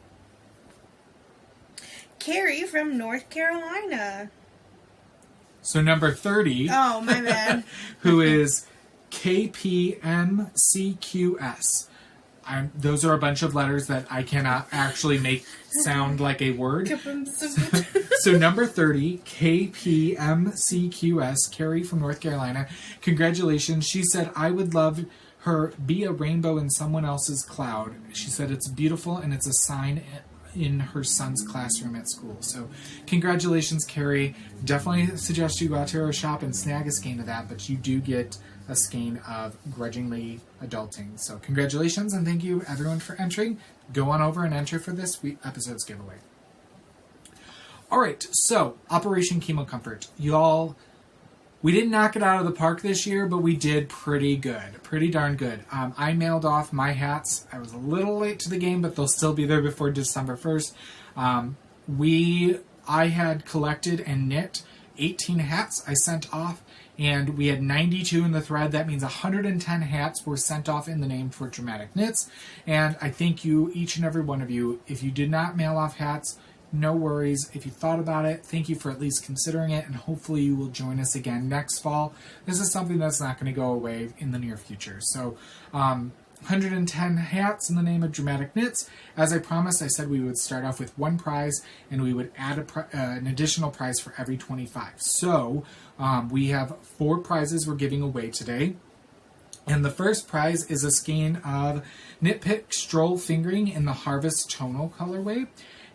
Carrie from North Carolina. So number 30. Oh, my bad. Who is KPMCQS. Those are a bunch of letters that I cannot actually make sound like a word. So number 30, KPMCQS, Carrie from North Carolina. Congratulations. She said, I would love her be a rainbow in someone else's cloud. She said it's beautiful and it's a sign in her son's classroom at school. So congratulations, Carrie. Definitely suggest you go out to her shop and snag a skein of that, but you do get a skein of Grudgingly Adulting. So congratulations, and thank you everyone for entering. Go on over and enter for this episode's giveaway. All right, so Operation Chemo Comfort. Y'all, we didn't knock it out of the park this year, but we did pretty good. Pretty darn good. I mailed off my hats. I was a little late to the game, but they'll still be there before December 1st. I had collected and knit 18 hats I sent off, and we had 92 in the thread. That means 110 hats were sent off in the name for Dramatic Knits, and I thank you, each and every one of you. If you did not mail off hats, no worries. If you thought about it, thank you for at least considering it, and hopefully you will join us again next fall. This is something that's not going to go away in the near future. So, 110 hats in the name of Dramatic Knits. As I promised, I said we would start off with one prize, and we would add an additional prize for every 25. So, we have 4 prizes we're giving away today. And the first prize is a skein of Knit Pick Stroll Fingering in the Harvest Tonal colorway.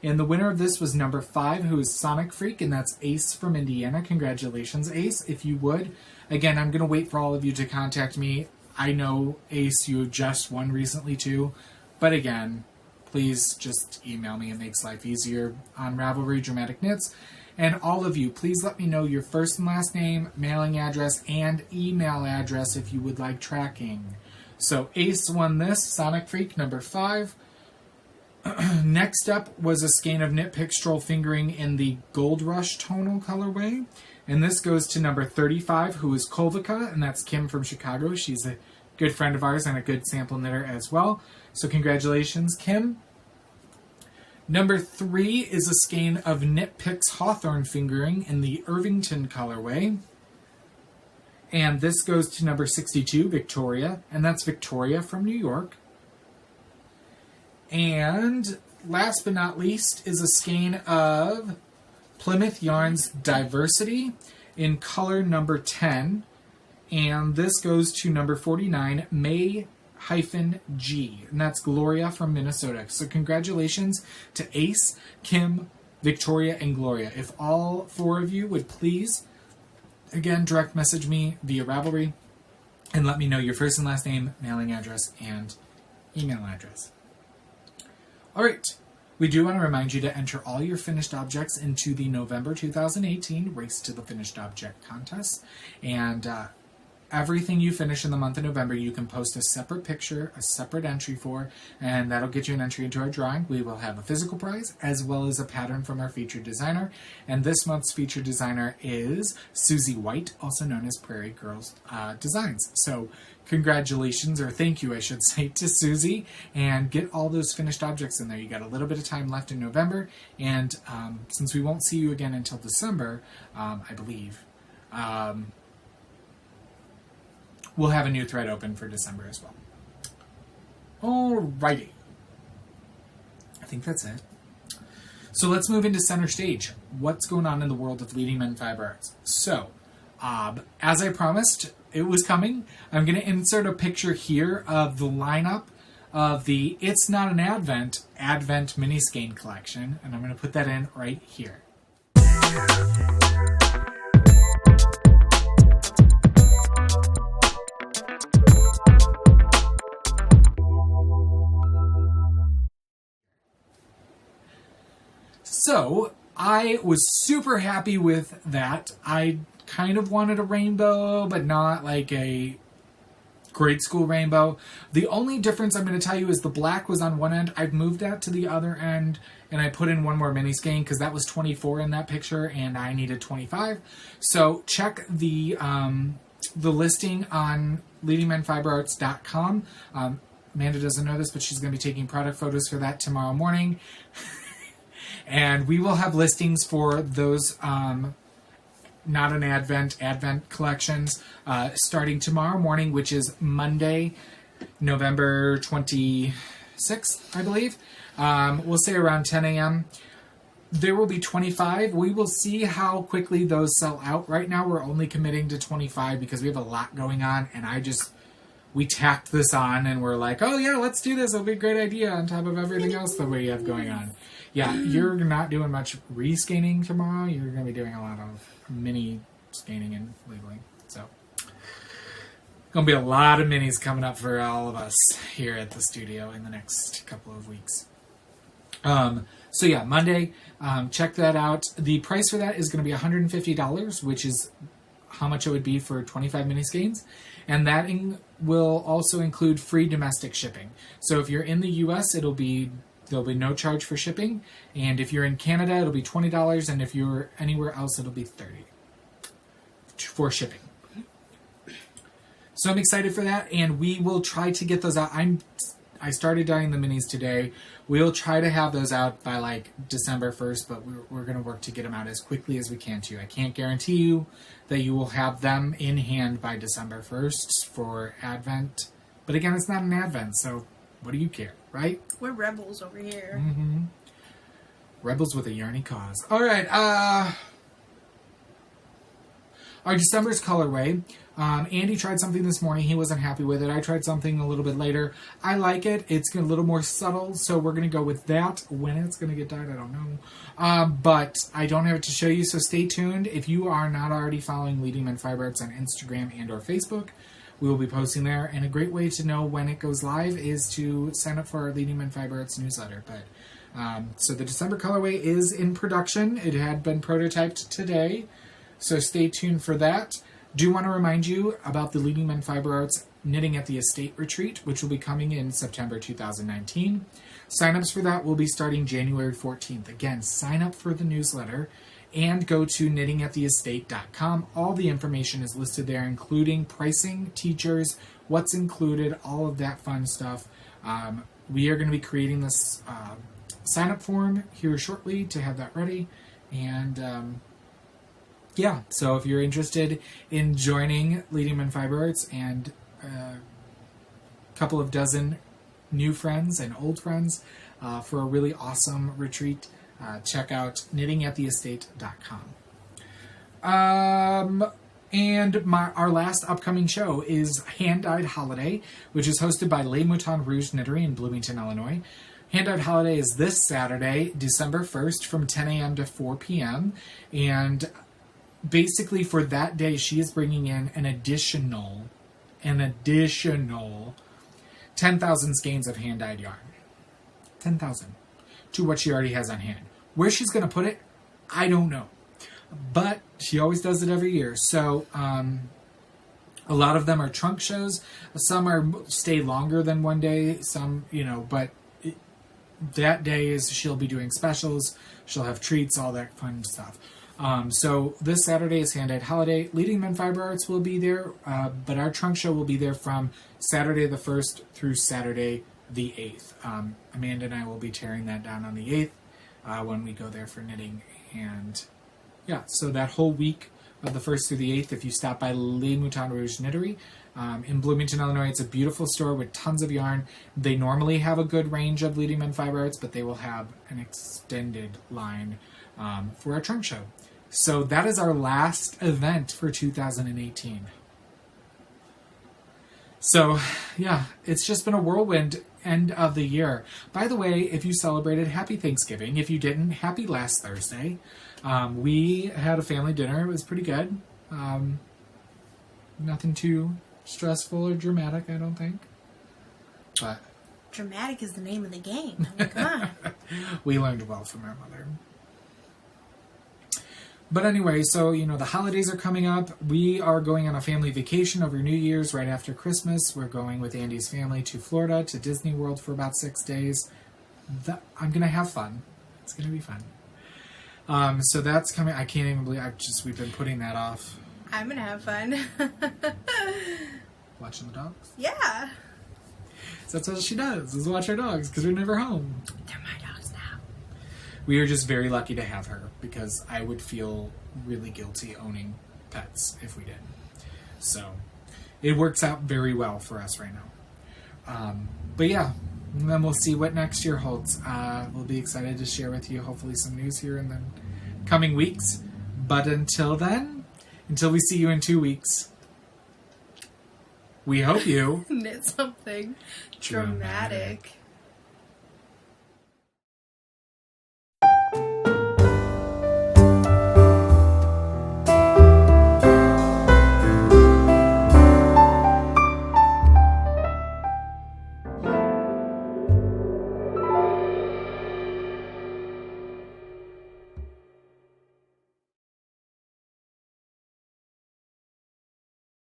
And the winner of this was number 5, who is Sonic Freak, and that's Ace from Indiana. Congratulations, Ace, if you would. Again, I'm going to wait for all of you to contact me. I know, Ace, you just won recently too. But again, please just email me. It makes life easier on Ravelry Dramatic Knits. And all of you, please let me know your first and last name, mailing address, and email address if you would like tracking. So Ace won this, Sonic Freak, number 5. Next up was a skein of Knit Pick Stroll Fingering in the Gold Rush tonal colorway. And this goes to number 35, who is Kolvika, and that's Kim from Chicago. She's a good friend of ours and a good sample knitter as well. So congratulations, Kim. Number 3 is a skein of Knit Picks Hawthorne Fingering in the Irvington colorway. And this goes to number 62, Victoria, and that's Victoria from New York. And last but not least is a skein of Plymouth Yarns Diversity in color number 10. And this goes to number 49, May-G. And that's Gloria from Minnesota. So congratulations to Ace, Kim, Victoria, and Gloria. If all 4 of you would please, again, direct message me via Ravelry and let me know your first and last name, mailing address, and email address. All right. We do want to remind you to enter all your finished objects into the November 2018 Race to the Finished Object contest. And everything you finish in the month of November, you can post a separate picture, a separate entry for, and that'll get you an entry into our drawing. We will have a physical prize as well as a pattern from our featured designer. And this month's featured designer is Susie White, also known as Prairie Girls Designs. So congratulations, or thank you, I should say, to Susie, and get all those finished objects in there. You got a little bit of time left in November, and since we won't see you again until December, I believe, we'll have a new thread open for December as well. Alrighty. I think that's it. So let's move into center stage. What's going on in the world of Leading Men Fiber Arts? So, as I promised, it was coming. I'm going to insert a picture here of the lineup of the It's Not an Advent mini skein collection, and I'm going to put that in right here. So, I was super happy with that. I kind of wanted a rainbow, but not like a grade school rainbow. The only difference I'm going to tell you is the black was on one end. I've moved that to the other end, and I put in one more mini skein because that was 24 in that picture, and I needed 25. So check the listing on leadingmenfiberarts.com. Amanda doesn't know this, but she's going to be taking product photos for that tomorrow morning. And we will have listings for those Not an Advent collections starting tomorrow morning, which is Monday, November 26th, I believe. We'll say around 10 a.m. There will be 25. We will see how quickly those sell out. Right now, we're only committing to 25 because we have a lot going on, and we tacked this on, and we're like, oh yeah, let's do this. It'll be a great idea on top of everything else that we have going on. Yeah, you're not doing much re-skeining tomorrow. You're going to be doing a lot of mini skeining and labeling. So, going to be a lot of minis coming up for all of us here at the studio in the next couple of weeks. So yeah, Monday, check that out. The price for that is going to be $150, which is how much it would be for 25 mini skeins. And that will also include free domestic shipping. So if you're in the U.S., there'll be no charge for shipping. And if you're in Canada, it'll be $20. And if you're anywhere else, it'll be $30 for shipping. So I'm excited for that, and we will try to get those out. I started dyeing the minis today. We'll try to have those out by like December 1st, but we're going to work to get them out as quickly as we can too. I can't guarantee you that you will have them in hand by December 1st for Advent. But again, it's not an Advent, so what do you care, right? We're rebels over here. Mm-hmm. Rebels with a yearning cause. All right, our December's colorway. Andy tried something this morning. He wasn't happy with it. I tried something a little bit later. I like it. It's a little more subtle, so we're going to go with that. When it's going to get dyed, I don't know. But I don't have it to show you, so stay tuned. If you are not already following Leading Men Fiber Arts on Instagram and or Facebook, we will be posting there. And a great way to know when it goes live is to sign up for our Leading Men Fiber Arts newsletter. But so the December colorway is in production. It had been prototyped today, so stay tuned for that. Do want to remind you about the Leading Men Fiber Arts Knitting at the Estate Retreat, which will be coming in September 2019. Sign-ups for that will be starting January 14th. Again, sign up for the newsletter and go to knittingattheestate.com. All the information is listed there, including pricing, teachers, what's included, all of that fun stuff. We are going to be creating this sign-up form here shortly to have that ready. And yeah, so if you're interested in joining Leading Men Fiber Arts and a couple of dozen new friends and old friends for a really awesome retreat, check out knittingattheestate.com. And our last upcoming show is Hand Dyed Holiday, which is hosted by Les Moutons Rouge Knittery in Bloomington, Illinois. Hand Dyed Holiday is this Saturday, December 1st from 10 a.m. to 4 p.m. And basically, for that day, she is bringing in an additional 10,000 skeins of hand-dyed yarn. 10,000 to what she already has on hand. Where she's going to put it, I don't know. But she always does it every year. So, a lot of them are trunk shows. Some stay longer than one day. Some, but that day is she'll be doing specials. She'll have treats, all that fun stuff. So this Saturday is Hand Dyed Holiday. Leading Men Fiber Arts will be there, but our trunk show will be there from Saturday the 1st through Saturday the 8th. Amanda and I will be tearing that down on the 8th when we go there for knitting. And yeah, so that whole week of the 1st through the 8th, if you stop by Les Moutons Rouge Knittery in Bloomington, Illinois, it's a beautiful store with tons of yarn. They normally have a good range of Leading Men Fiber Arts, but they will have an extended line for our trunk show. So that is our last event for 2018. So, yeah, it's just been a whirlwind end of the year. By the way, if you celebrated, happy Thanksgiving. If you didn't, happy last Thursday. We had a family dinner. It was pretty good. Nothing too stressful or dramatic, I don't think. But Dramatic is the name of the game. I mean, come on. We learned well from our mother. But anyway, so, the holidays are coming up. We are going on a family vacation over New Year's right after Christmas. We're going with Andy's family to Florida, to Disney World for about 6 days. I'm going to have fun. It's going to be fun. So that's coming. I can't even believe we've been putting that off. I'm going to have fun. Watching the dogs? Yeah. So that's what she does, is watch our dogs, because we're never home. They're my dogs now. We are just very lucky to have her, because I would feel really guilty owning pets if we didn't. So it works out very well for us right now. But yeah, and then we'll see what next year holds. We'll be excited to share with you hopefully some news here in the coming weeks. But until then, until we see you in 2 weeks, we hope you knit something dramatic.